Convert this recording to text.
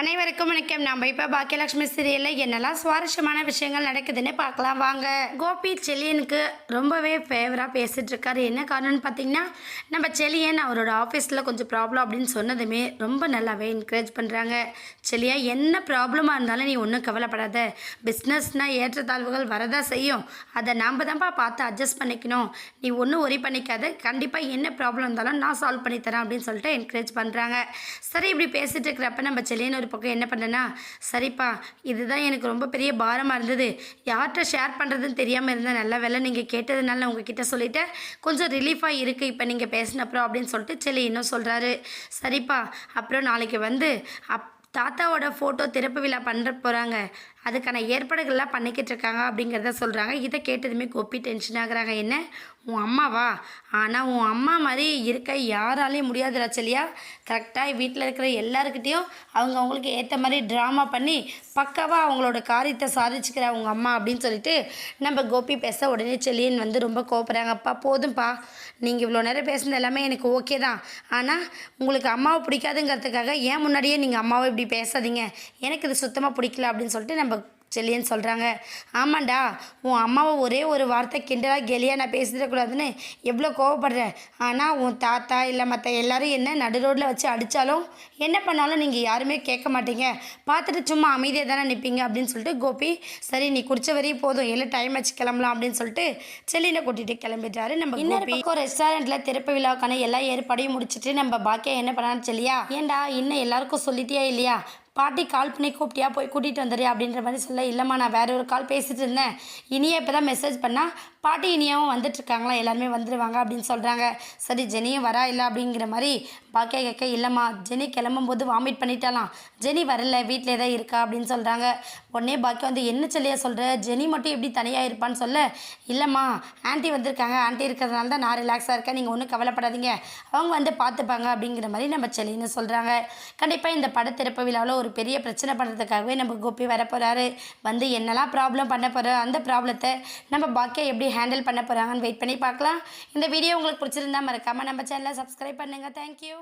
அனைவருக்கும் வணக்கம். நம்ம இப்போ பாக்கியலட்சுமி சீரியலில் என்னெல்லாம் சுவாரஸ்யமான விஷயங்கள் நடக்குதுன்னு பார்க்கலாம் வாங்க. கோபி செலியனுக்கு ரொம்பவே ஃபேவராக பேசிகிட்டு இருக்காரு. என்ன காரணம்னு பார்த்தீங்கன்னா, நம்ம செலியன் அவரோட ஆஃபீஸில் கொஞ்சம் ப்ராப்ளம் அப்படின்னு சொன்னதுமே ரொம்ப நல்லாவே என்கரேஜ் பண்ணுறாங்க. செலியா, என்ன ப்ராப்ளமாக இருந்தாலும் நீ ஒன்றும் கவலைப்படாத. பிஸ்னஸ்னால் ஏற்றத்தாழ்வுகள் வரதான் செய்யும். அதை நாம் தான்ப்பா பார்த்து அட்ஜஸ்ட் பண்ணிக்கணும். நீ ஒன்றும் ஒரி பண்ணிக்காத. கண்டிப்பாக என்ன ப்ராப்ளம் இருந்தாலும் நான் சால்வ் பண்ணித்தரேன் அப்படின்னு சொல்லிட்டு என்கரேஜ் பண்ணுறாங்க. சரி, இப்படி பேசிகிட்டு இருக்கிறப்ப நம்ம செலியன் பக்கம் என்ன பண்ணேன்னா, சரிப்பா, இதுதான் எனக்கு ரொம்ப பெரிய பாரமாக இருந்தது. யார்கிட்ட ஷேர் பண்ணுறதுன்னு தெரியாமல் இருந்தேன். நல்ல வேலை நீங்கள் கேட்டதுனால உங்ககிட்ட சொல்லிவிட்டேன். கொஞ்சம் ரிலீஃபாக இருக்குது இப்போ நீங்கள் பேசினப்புறம் அப்படின்னு சொல்லிட்டு செல்லி இன்னும் சொல்கிறாரு. சரிப்பா, அப்புறம் நாளைக்கு வந்து தாத்தாவோட ஃபோட்டோ திறப்பு விழா பண்ணுற போகிறாங்க. அதுக்கான ஏற்பாடுகள்லாம் பண்ணிக்கிட்டு இருக்காங்க அப்படிங்கிறத சொல்கிறாங்க. இதை கேட்டதுமே கோபி டென்ஷன் ஆகுறாங்க. என்ன, உன் அம்மாவா? ஆனால் உன் அம்மா மாதிரி இருக்க யாராலையும் முடியாதுடா செல்லியா. கரெக்டாக வீட்டில் இருக்கிற எல்லாருக்கிட்டேயும் அவங்களுக்கு ஏற்ற மாதிரி ட்ராமா பண்ணி பக்காவாக அவங்களோட காரியத்தை சாதிச்சுக்கிறா உங்கள் அம்மா அப்படின்னு சொல்லிட்டு நம்ம கோபி பேச உடனே செல்லியன் வந்து ரொம்ப கோபப்படுறாங்க. அப்பா போதும்ப்பா, நீங்கள் இவ்வளோ நேரம் பேசுனது எல்லாமே எனக்கு ஓகே தான். ஆனால் உங்களுக்கு அம்மாவை பிடிக்காதுங்கிறதுக்காக ஏன் முன்னாடியே நீங்கள் அம்மாவை இப்படி பேசாதீங்க. எனக்கு இது சுத்தமாக பிடிக்கல அப்படின்னு சொல்லிட்டு நம்ம செல்லியன்னு சொல்கிறாங்க. ஆமாண்டா, உன் அம்மாவை ஒரே ஒரு வார்த்தை கிண்டலாக கெலியாக நான் பேசிடக்கூடாதுன்னு எவ்வளோ கோவப்படுறேன். ஆனால் உன் தாத்தா இல்லை மற்ற எல்லோரும் என்ன நடு ரோட்டில் வச்சு அடித்தாலும் என்ன பண்ணாலும் நீங்கள் யாருமே கேட்க மாட்டீங்க. பார்த்துட்டு சும்மா அமைதியாக தானே நிற்பீங்க அப்படின்னு சொல்லிட்டு கோபி, சரி நீ குடிச்ச வரையும் போதும், எல்லாம் டைம் வச்சு கிளம்பலாம் அப்படின்னு சொல்லிட்டு செல்லினை கூட்டிகிட்டு கிளம்பிட்டாரு. நம்ம இன்னொரு பக்கம் ரெஸ்டாரண்ட்டில் திறப்பு விழாவுக்கான எல்லா ஏற்பாடையும் முடிச்சுட்டு நம்ம பாக்கியா என்ன பண்ணான்னு சொல்லியா, ஏண்டா இன்னும் எல்லாருக்கும் சொல்லிட்டியா இல்லையா, பாட்டி கால் பண்ணி கூப்பிட்டியா, போய் கூட்டிகிட்டு வந்துடுறியா அப்படின்ற மாதிரி சொல்ல, இல்லைம்மா நான் வேற ஒரு கால் பேசிகிட்டு இருந்தேன், இனியே இப்போ தான் மெசேஜ் பண்ணால் பாட்டி இனியாவும் வந்துட்டுருக்காங்களா, எல்லாருமே வந்துடுவாங்க அப்படின்னு சொல்கிறாங்க. சரி, ஜெனியும் வரா இல்லை அப்படிங்கிற மாதிரி பாக்கியா கேட்க, இல்லைம்மா ஜெனி கிளம்பும்போது வாமிட் பண்ணிட்டாலாம், ஜெனி வரல, வீட்டிலே தான் இருக்கா அப்படின்னு சொல்கிறாங்க. உடனே பாக்கியா வந்து, என்ன சொல்லியா சொல்கிற, ஜெனி மட்டும் எப்படி தனியாக இருப்பான்னு சொல்ல, இல்லைம்மா ஆண்டி வந்திருக்காங்க, ஆண்டி இருக்கிறதுனால தான் நான் ரிலாக்ஸாக இருக்கேன், நீங்கள் ஒன்றும் கவலைப்படாதீங்க, அவங்க வந்து பார்த்துப்பாங்க அப்படிங்கிற மாதிரி நம்ம செல்லின்னு சொல்கிறாங்க. கண்டிப்பாக இந்த படத்திறப்பு விழாவில் ஒரு பெரிய பிரச்சனை பண்ணுறதுக்காகவே நம்ம கோபி வரப்போகிறாரு. வந்து என்னெல்லாம் ப்ராப்ளம் பண்ண போகிறோம், அந்த ப்ராப்ளத்தை நம்ம பாக்கியா எப்படி ஹேண்டில் பண்ண போகிறாங்கன்னு வெயிட் பண்ணி பார்க்கலாம். இந்த வீடியோ உங்களுக்கு பிடிச்சிருந்தா மறக்காமல் நம்ம சேனலை சப்ஸ்கிரைப் பண்ணுங்கள். தேங்க்யூ.